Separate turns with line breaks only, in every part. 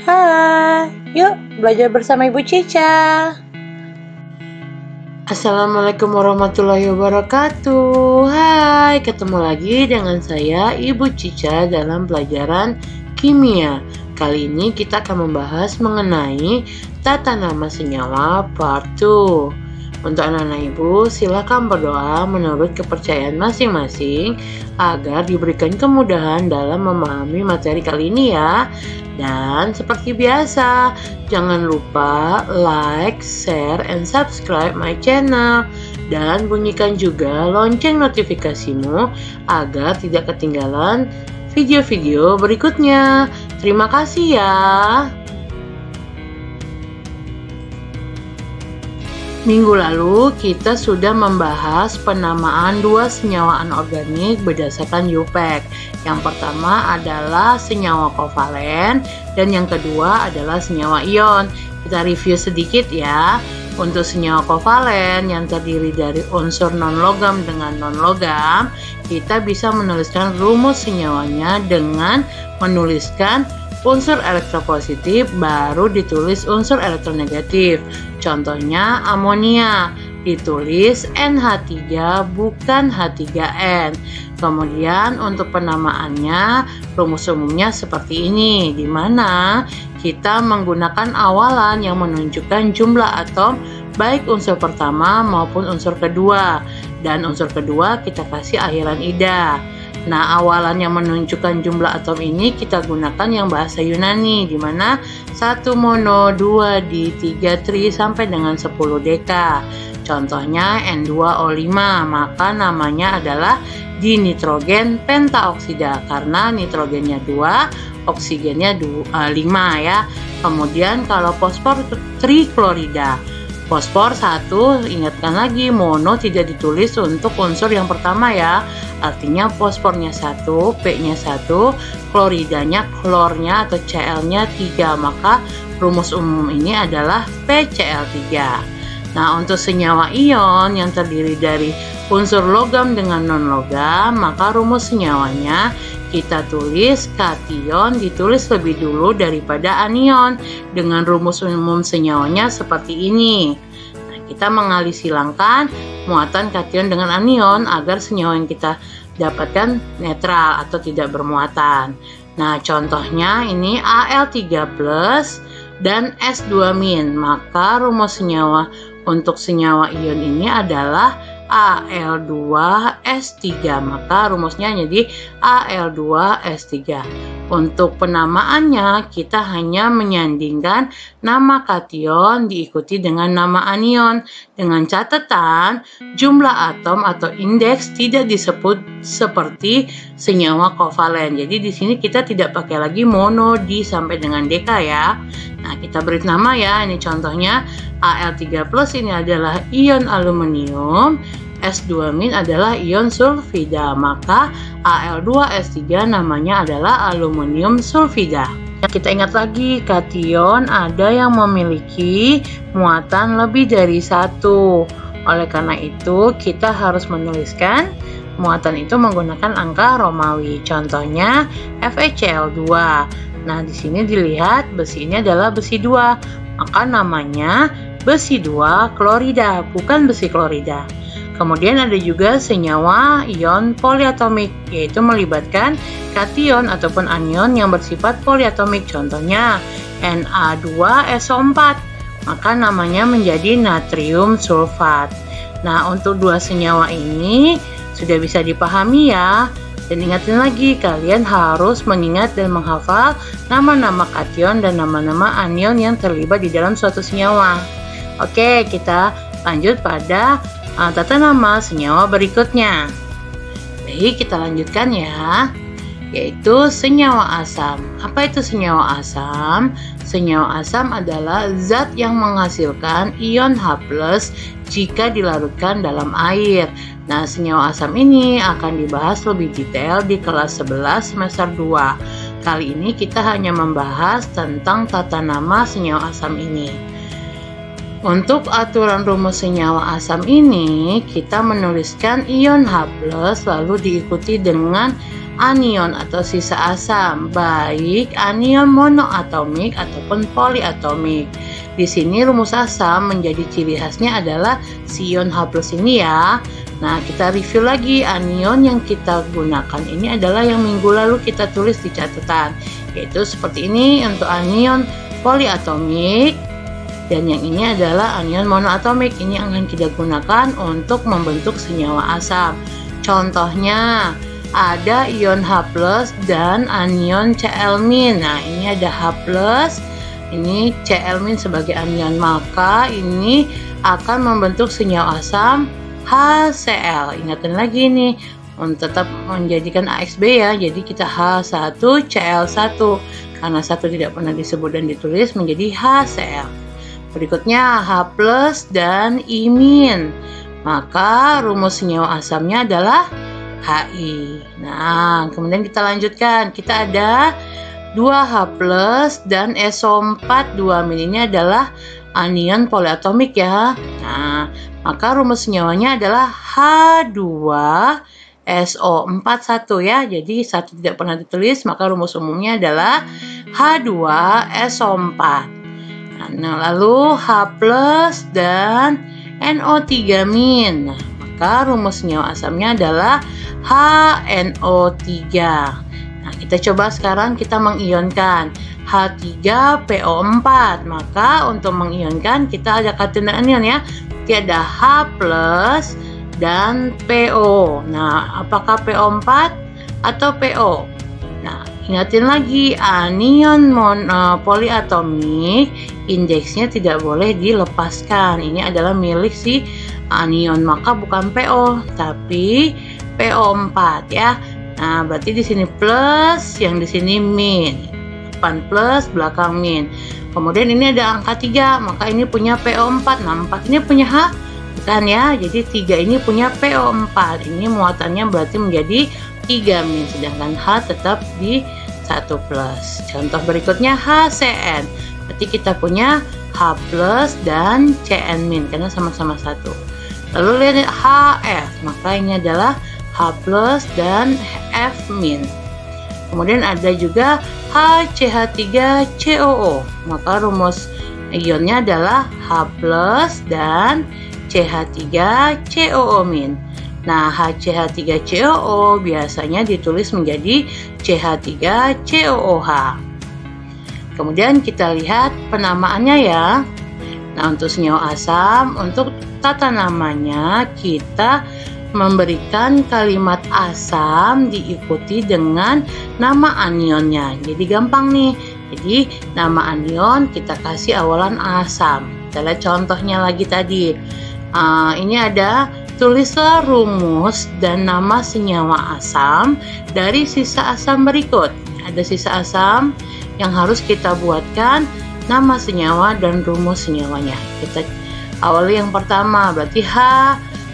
Hai, yuk belajar bersama Ibu Cica.
Assalamualaikum warahmatullahi wabarakatuh. Hai, ketemu lagi dengan saya Ibu Cica dalam pelajaran kimia. Kali ini kita akan membahas mengenai tata nama senyawa part 2. Untuk anak-anak ibu, silakan berdoa menurut kepercayaan masing-masing agar diberikan kemudahan dalam memahami materi kali ini ya. Dan seperti biasa, jangan lupa like, share, and subscribe my channel. Dan bunyikan juga lonceng notifikasimu agar tidak ketinggalan video-video berikutnya. Terima kasih ya. Minggu lalu kita sudah membahas penamaan dua senyawa anorganik berdasarkan UPAC. Yang pertama adalah senyawa kovalen dan yang kedua adalah senyawa ion. Kita review sedikit ya. Untuk senyawa kovalen yang terdiri dari unsur non-logam dengan non-logam, kita bisa menuliskan rumus senyawanya dengan menuliskan unsur elektropositif baru ditulis unsur elektronegatif. Contohnya amonia ditulis NH3 bukan H3N. Kemudian untuk penamaannya rumus umumnya seperti ini, di mana kita menggunakan awalan yang menunjukkan jumlah atom baik unsur pertama maupun unsur kedua, dan unsur kedua kita kasih akhiran ida. Nah, awalan yang menunjukkan jumlah atom ini kita gunakan yang bahasa Yunani, di mana 1 mono, 2 di, 3 tri sampai dengan 10 deka. Contohnya N2O5, maka namanya adalah dinitrogen pentaoksida karena nitrogennya 2, oksigennya 5 ya. Kemudian kalau fosfor triklorida, fosfor 1, ingatkan lagi mono tidak ditulis untuk unsur yang pertama ya. Artinya fosfornya 1, P-nya 1, kloridanya, klornya atau Cl-nya 3, maka rumus umum ini adalah PCl3. Nah, untuk senyawa ion yang terdiri dari unsur logam dengan non-logam, maka rumus senyawanya kita tulis kation ditulis lebih dulu daripada anion dengan rumus umum senyawanya seperti ini. Nah, kita mengalih silangkan muatan kation dengan anion agar senyawa yang kita dapatkan netral atau tidak bermuatan. Nah, contohnya ini Al3+ dan S2-, maka rumus senyawa untuk senyawa ion ini adalah Al2S3, maka rumusnya jadi Al2S3. Untuk penamaannya kita hanya menyandingkan nama kation diikuti dengan nama anion dengan catatan jumlah atom atau indeks tidak disebut seperti senyawa kovalen. Jadi di sini kita tidak pakai lagi mono, di sampai dengan deka ya. Nah, kita beri nama ya. Ini contohnya Al3+ ini adalah ion aluminium, S2- adalah ion sulfida, maka Al2S3 namanya adalah aluminium sulfida. Kita ingat lagi, kation ada yang memiliki muatan lebih dari 1. Oleh karena itu, kita harus menuliskan muatan itu menggunakan angka Romawi. Contohnya FeCl2. Nah, di sini dilihat besi ini adalah besi 2, maka namanya besi 2 klorida, bukan besi klorida. Kemudian ada juga senyawa ion poliatomik, yaitu melibatkan kation ataupun anion yang bersifat poliatomik. Contohnya Na2SO4, maka namanya menjadi natrium sulfat. Nah, untuk dua senyawa ini sudah bisa dipahami ya. Dan ingatin lagi, kalian harus mengingat dan menghafal nama-nama kation dan nama-nama anion yang terlibat di dalam suatu senyawa. Oke, kita lanjut pada tata nama senyawa berikutnya. Baik, kita lanjutkan ya, yaitu senyawa asam. Apa itu senyawa asam? Senyawa asam adalah zat yang menghasilkan ion H+ jika dilarutkan dalam air. Nah, senyawa asam ini akan dibahas lebih detail di kelas 11 semester 2. Kali ini kita hanya membahas tentang tata nama senyawa asam ini. Untuk aturan rumus senyawa asam ini, kita menuliskan ion H+ lalu diikuti dengan anion atau sisa asam, baik anion monoatomik ataupun poliatomik. Di sini rumus asam menjadi ciri khasnya adalah si ion H+ ini ya. Nah, kita review lagi, anion yang kita gunakan ini adalah yang minggu lalu kita tulis di catatan, yaitu seperti ini untuk anion poliatomik, dan yang ini adalah anion monoatomik. Ini yang akan kita gunakan untuk membentuk senyawa asam. Contohnya ada ion H+ dan anion Cl-. Nah, ini ada H+, ini Cl- sebagai anion, maka ini akan membentuk senyawa asam HCl. Ingatkan lagi nih, untuk tetap menjadikan AXB ya, jadi kita H1Cl1, karena satu tidak pernah disebut dan ditulis menjadi HCl. Berikutnya H+ dan imin, maka rumus senyawa asamnya adalah Hi. Nah, kemudian kita lanjutkan. Kita ada 2H+ dan SO4 2-min. Ini adalah anion poliatomik ya. Nah, maka rumus senyawanya adalah H2SO41 ya. Jadi satu tidak pernah ditulis, maka rumus umumnya adalah H2SO4. Nah, lalu H+ dan NO3-. Nah, maka rumus senyawa asamnya adalah HNO3. Nah, kita coba sekarang kita mengionkan H3PO4. Maka untuk mengionkan kita ada catenated anion ya. Jadi ada H+ dan PO. Nah, apakah PO4 atau PO? Nah, ingatin lagi, anion poliatomik indeksnya tidak boleh dilepaskan. Ini adalah milik si anion, maka bukan PO tapi PO4 ya. Nah, berarti di sini plus, yang di sini min. Depan plus, belakang min. Kemudian ini ada angka 3, maka ini punya PO4. Nah, 4 ini punya H, bukan ya. Jadi 3 ini punya PO4. Ini muatannya berarti menjadi 3 min, sedangkan H tetap di 1 plus. Contoh berikutnya HCN. Berarti kita punya H+ dan Cn- karena sama-sama 1. Lalu lihat HF, maka ini adalah H+ dan F-. Kemudian ada juga HCH3COO, maka rumus ionnya adalah H+ dan CH3COO-. Nah, HCH3COO biasanya ditulis menjadi CH3COOH. Kemudian kita lihat penamaannya ya. Nah, untuk senyawa asam, untuk tata namanya kita memberikan kalimat asam diikuti dengan nama anionnya. Jadi gampang nih. Jadi nama anion kita kasih awalan asam. Kita lihat contohnya lagi tadi. Ini ada, tulislah rumus dan nama senyawa asam dari sisa asam berikut. Ada sisa asam yang harus kita buatkan nama senyawa dan rumus senyawanya. Kita awali yang pertama, berarti H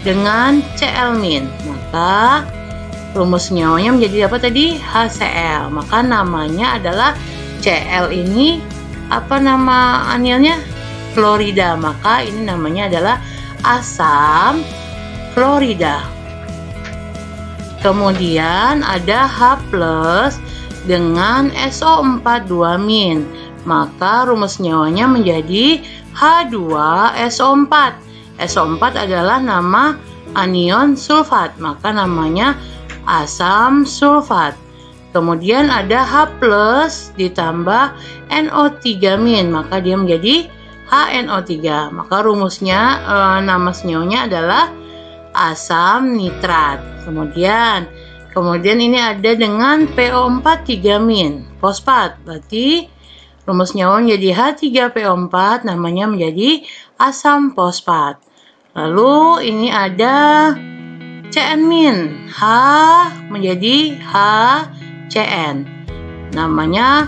dengan Cl-. Maka rumus senyawanya menjadi apa tadi? HCl. Maka namanya adalah Cl ini apa nama anionnya? Klorida. Maka ini namanya adalah asam klorida. Kemudian ada H+ dengan SO4 2-. Maka rumus senyawanya menjadi H2SO4. SO4 adalah nama anion sulfat, maka namanya asam sulfat. Kemudian ada H+ ditambah NO3-, maka dia menjadi HNO3. Maka rumusnya nama senyawanya adalah asam nitrat. Kemudian ini ada dengan PO4 3-, fosfat. Berarti rumus senyawa menjadi H3PO4, namanya menjadi asam fosfat. Lalu ini ada Cn-, H menjadi HCN, namanya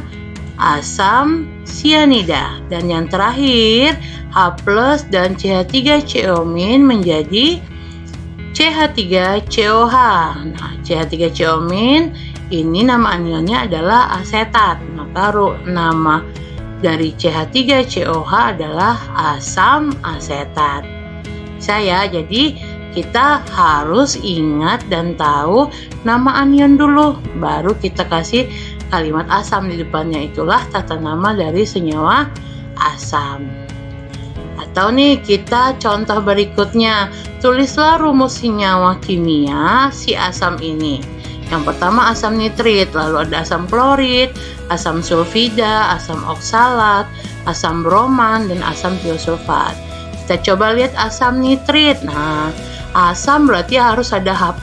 asam sianida. Dan yang terakhir H+ dan CH3CO- menjadi CH3COH. Nah, CH3CO- ini nama anionnya adalah asetat, maka nama dari CH3COH adalah asam asetat. Jadi kita harus ingat dan tahu nama anion dulu, baru kita kasih kalimat asam di depannya. Itulah tata nama dari senyawa asam. Atau nih kita contoh berikutnya, tulislah rumus senyawa kimia si asam ini. Yang pertama asam nitrit, lalu ada asam klorid, asam sulfida, asam oksalat, asam broman, dan asam tiosulfat. Kita coba lihat asam nitrit. Nah, asam berarti harus ada H+.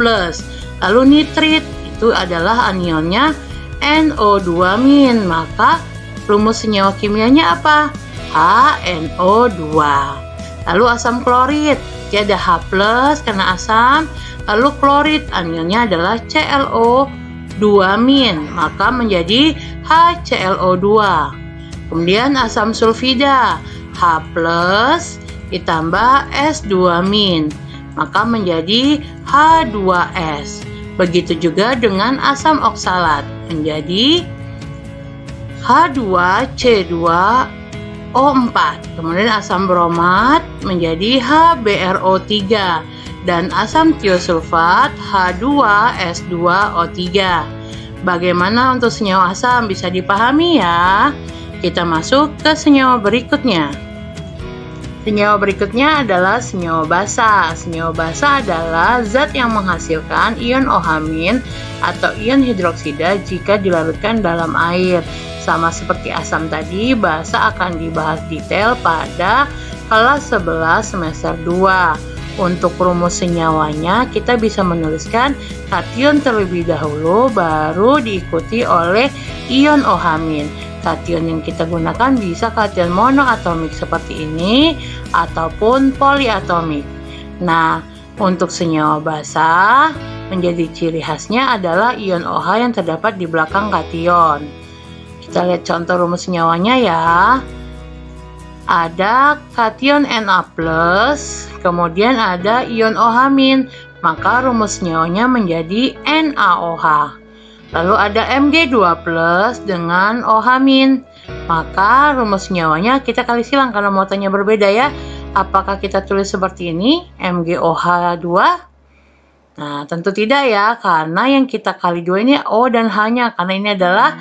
Lalu nitrit itu adalah anionnya NO2-. Maka rumus senyawa kimianya apa? HNO2. Lalu asam klorid, dia ada H+ karena asam. Lalu klorid anionnya adalah ClO2-, maka menjadi HClO2. Kemudian asam sulfida, H+ ditambah S2-, maka menjadi H2S. Begitu juga dengan asam oksalat, menjadi H2C2O4. Kemudian asam bromat menjadi HBRO3. Dan asam tiosulfat H2S2O3. Bagaimana untuk senyawa asam, bisa dipahami ya? Kita masuk ke senyawa berikutnya. Senyawa berikutnya adalah senyawa basa. Senyawa basa adalah zat yang menghasilkan ion OH- atau ion hidroksida jika dilarutkan dalam air. Sama seperti asam tadi, basa akan dibahas detail pada kelas 11 semester 2. Untuk rumus senyawanya, kita bisa menuliskan kation terlebih dahulu, baru diikuti oleh ion OH-. Kation yang kita gunakan bisa kation monoatomik seperti ini, ataupun poliatomik. Nah, untuk senyawa basa, menjadi ciri khasnya adalah ion OH yang terdapat di belakang kation. Kita lihat contoh rumus senyawanya ya. Ada kation Na+, kemudian ada ion OH-, maka rumus senyawanya menjadi NaOH. Lalu ada Mg2+ dengan OH-, maka rumus senyawanya kita kali silang karena muatannya berbeda ya. Apakah kita tulis seperti ini, MgOH2? Nah, tentu tidak ya, karena yang kita kali 2 ini O dan H-nya, karena ini adalah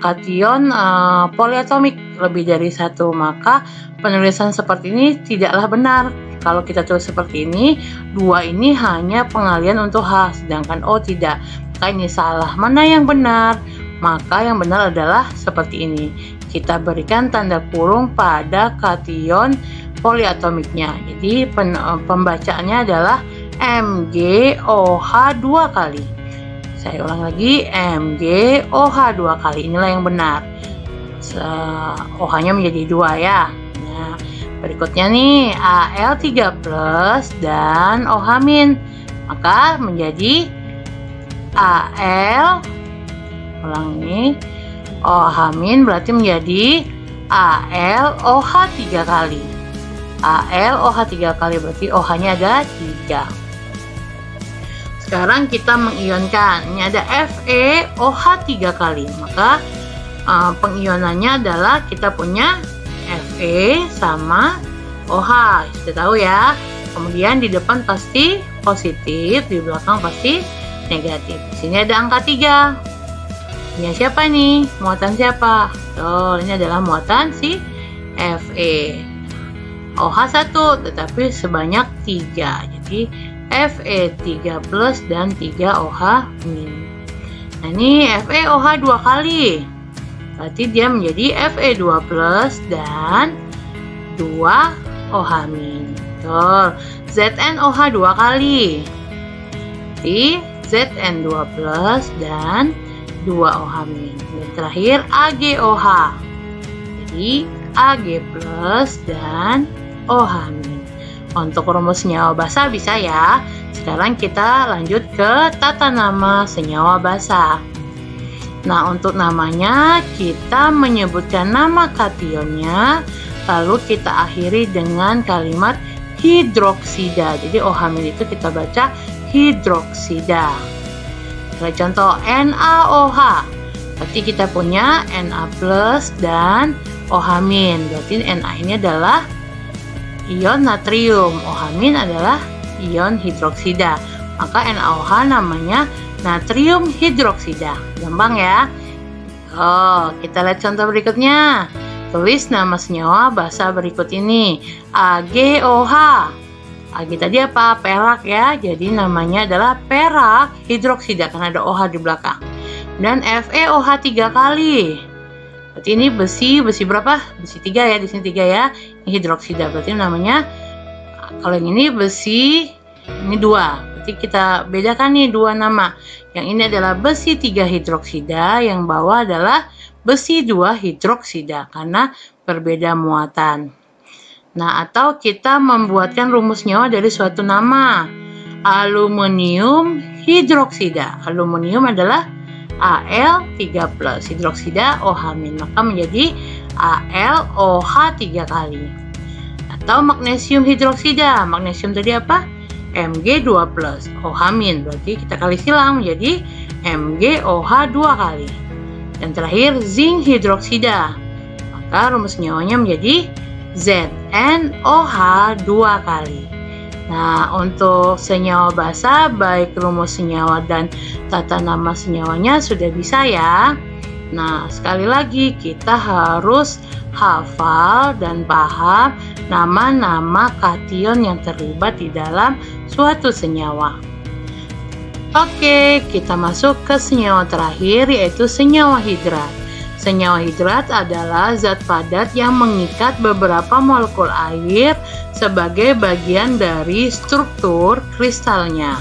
kation poliatomik lebih dari satu, maka penulisan seperti ini tidaklah benar. Kalau kita tulis seperti ini, 2 ini hanya pengalian untuk H, sedangkan O tidak. Maka ini salah. Mana yang benar? Maka yang benar adalah seperti ini. Kita berikan tanda kurung pada kation poliatomiknya. Jadi pembacaannya adalah MgOH 2 kali. Saya ulang lagi, MgOH 2 kali. Inilah yang benar. OH-nya menjadi 2 ya. Nah, berikutnya nih Al3+ dan OH-. Maka menjadi Al, ulang nih, OH- berarti menjadi AlOH 3 kali. AlOH 3 kali berarti OH-nya ada 3. Sekarang kita mengionkan. Ini ada FeOH 3 kali. Maka pengionannya adalah kita punya Fe sama OH. Kita tahu ya. Kemudian di depan pasti positif, di belakang pasti negatif. Di sini ada angka 3. Ini siapa nih? Muatan siapa? Oh, ini adalah muatan si Fe. OH 1 tetapi sebanyak 3. Jadi Fe3+ dan 3 OH-. Nah, ini FeOH 2 kali. Berarti dia menjadi Fe2+ dan 2 OH-. Betul. ZnOH 2 kali. Jadi Zn2+ dan 2 OH-. Dan terakhir AgOH. Jadi Ag+ dan OH-. Untuk rumus senyawa basa bisa ya. Sekarang kita lanjut ke tata nama senyawa basa. Nah, untuk namanya kita menyebutkan nama kationnya, lalu kita akhiri dengan kalimat hidroksida. Jadi OH- itu kita baca hidroksida. Contoh NaOH. Berarti kita punya Na+ dan OH-. Berarti Na ini adalah ion natrium, OH- adalah ion hidroksida. Maka NaOH namanya natrium hidroksida. Gampang ya? Oh, kita lihat contoh berikutnya. Tulis nama senyawa basa berikut ini. AgOH. Ag tadi apa? Perak ya. Jadi namanya adalah perak hidroksida karena ada OH di belakang. Dan FeOH 3 kali. Berarti ini besi berapa? Besi 3 ya, di sini 3 ya. Ini hidroksida. Berarti namanya, kalau yang ini besi, ini 2. Berarti kita bedakan nih 2 nama. Yang ini adalah besi 3 hidroksida, yang bawah adalah besi 2 hidroksida karena berbeda muatan. Nah, atau kita membuatkan rumus senyawa dari suatu nama. Aluminium hidroksida. Aluminium adalah Al3+, hidroksida OH-, maka menjadi AlOH 3 kali. Atau magnesium hidroksida. Magnesium tadi apa? Mg2+, OH-, berarti kita kali silang menjadi MgOH 2 kali. Dan terakhir zinc hidroksida. Maka rumus senyawanya menjadi ZnOH 2 kali. Nah, untuk senyawa basa, baik rumus senyawa dan tata nama senyawanya sudah bisa ya. Nah, sekali lagi kita harus hafal dan paham nama-nama kation yang terlibat di dalam suatu senyawa. Oke, kita masuk ke senyawa terakhir, yaitu senyawa hidrat. Senyawa hidrat adalah zat padat yang mengikat beberapa molekul air sebagai bagian dari struktur kristalnya.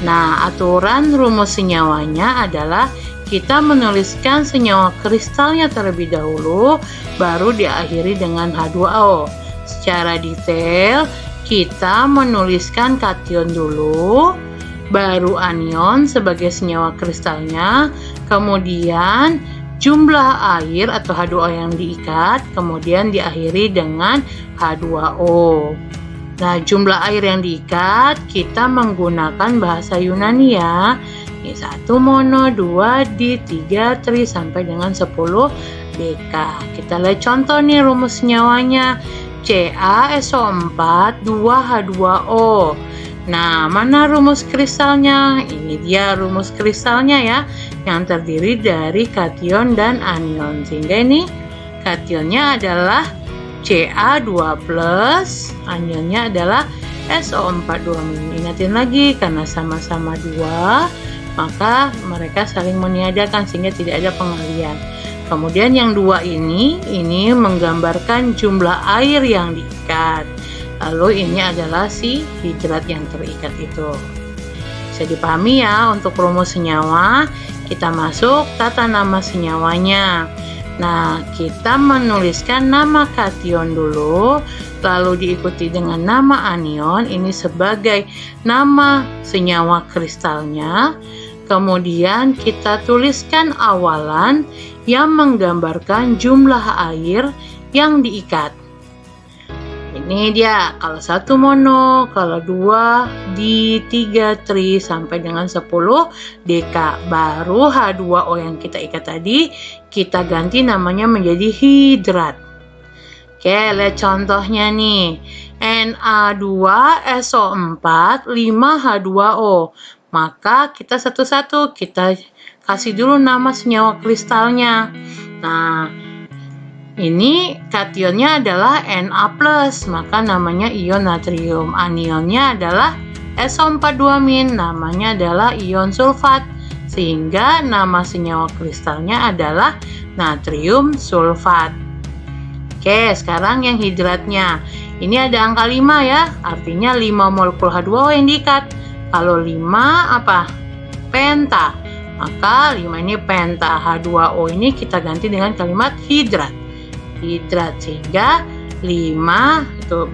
Nah, aturan rumus senyawanya adalah kita menuliskan senyawa kristalnya terlebih dahulu, baru diakhiri dengan H2O. Secara detail, kita menuliskan kation dulu, baru anion sebagai senyawa kristalnya, kemudian jumlah air atau H2O yang diikat, kemudian diakhiri dengan H2O. Nah, jumlah air yang diikat kita menggunakan bahasa Yunani ya. 1 mono, 2 di, 3 tri, sampai dengan 10 dk. Kita lihat contoh nih rumus senyawanya. CaSO4 2H2O. Nah, mana rumus kristalnya? Ini dia rumus kristalnya ya, yang terdiri dari kation dan anion. Sehingga ini kationnya adalah Ca2+, anionnya adalah SO4 2-. Ingatin lagi, karena sama-sama 2, maka mereka saling meniadakan sehingga tidak ada pengalian. Kemudian yang 2 ini menggambarkan jumlah air yang diikat. Lalu ini adalah si hidrat yang terikat itu. Bisa dipahami ya untuk rumus senyawa. Kita masuk tata nama senyawanya. Nah, kita menuliskan nama kation dulu, lalu diikuti dengan nama anion. Ini sebagai nama senyawa kristalnya. Kemudian kita tuliskan awalan yang menggambarkan jumlah air yang diikat. Ini dia, kalau 1 mono, kalau 2 di, 3 tri, sampai dengan 10 dk. Baru H2O yang kita ikat tadi, kita ganti namanya menjadi hidrat. Oke, lihat contohnya nih. Na2SO4 5H2O. Maka kita satu-satu, kita kasih dulu nama senyawa kristalnya. Nah, ini kationnya adalah Na+, maka namanya ion natrium. Anionnya adalah SO4 2-, namanya adalah ion sulfat. Sehingga nama senyawa kristalnya adalah natrium sulfat. Oke, sekarang yang hidratnya. Ini ada angka 5 ya, artinya 5 molekul H2O yang diikat. Kalau 5 apa? Penta. Maka 5 ini penta. H2O ini kita ganti dengan kalimat hidrat. Hidrat, sehingga 5 itu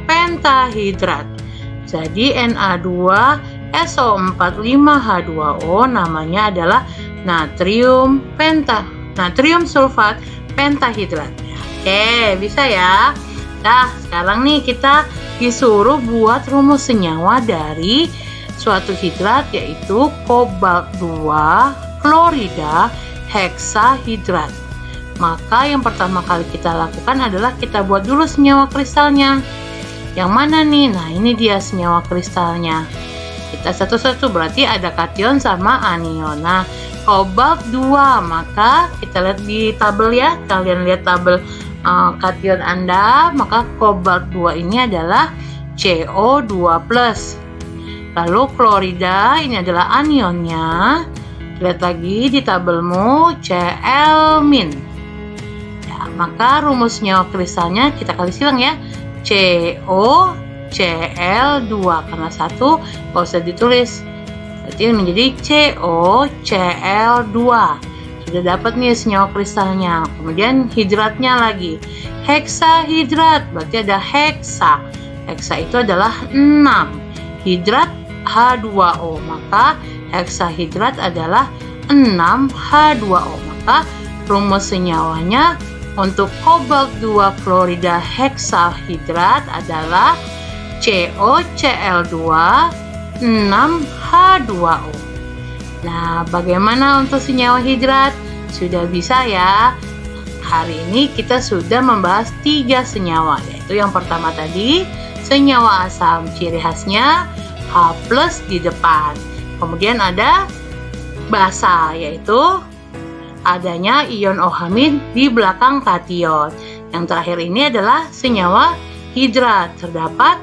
pentahidrat. Jadi Na2SO4 5H2O namanya adalah natrium sulfat pentahidrat. Oke, bisa ya. Nah, sekarang nih kita disuruh buat rumus senyawa dari suatu hidrat, yaitu kobalt 2 klorida heksahidrat. Maka yang pertama kali kita lakukan adalah kita buat dulu senyawa kristalnya. Yang mana nih? Nah, ini dia senyawa kristalnya. Kita satu-satu, berarti ada kation sama anion. Nah, kobalt 2, maka kita lihat di tabel ya. Kalian lihat tabel kation Anda, maka kobalt 2 ini adalah CO2+. Lalu klorida ini adalah anionnya. Lihat lagi di tabelmu, Cl-. Ya, maka rumus senyawa kristalnya kita kali silang ya. COCl2 karena satu nggak usah ditulis. Berarti menjadi COCl2. Sudah dapat nih senyawa kristalnya. Kemudian hidratnya lagi. Heksahidrat, berarti ada heksa. Heksa itu adalah 6. Hidrat H2O, maka heksahidrat adalah 6H2O. Maka rumus senyawanya untuk kobalt 2 klorida heksahidrat adalah COCl2 6H2O. Nah, bagaimana untuk senyawa hidrat? Sudah bisa ya. Hari ini kita sudah membahas 3 senyawa, yaitu yang pertama tadi senyawa asam, ciri khasnya H+ di depan. Kemudian ada basa, yaitu adanya ion OH- di belakang kation. Yang terakhir ini adalah senyawa hidrat, terdapat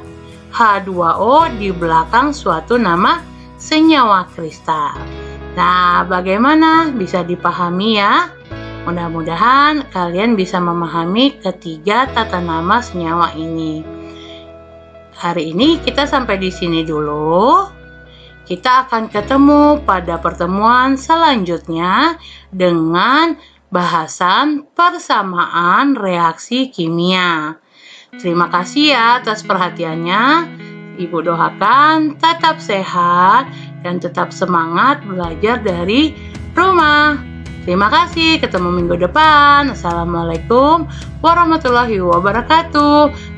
H2O di belakang suatu nama senyawa kristal. Nah, bagaimana? Bisa dipahami ya? Mudah-mudahan kalian bisa memahami ketiga tata nama senyawa ini. Hari ini kita sampai di sini dulu. Kita akan ketemu pada pertemuan selanjutnya dengan bahasan persamaan reaksi kimia. Terima kasih ya atas perhatiannya. Ibu doakan tetap sehat dan tetap semangat belajar dari rumah. Terima kasih, ketemu minggu depan. Assalamualaikum warahmatullahi wabarakatuh.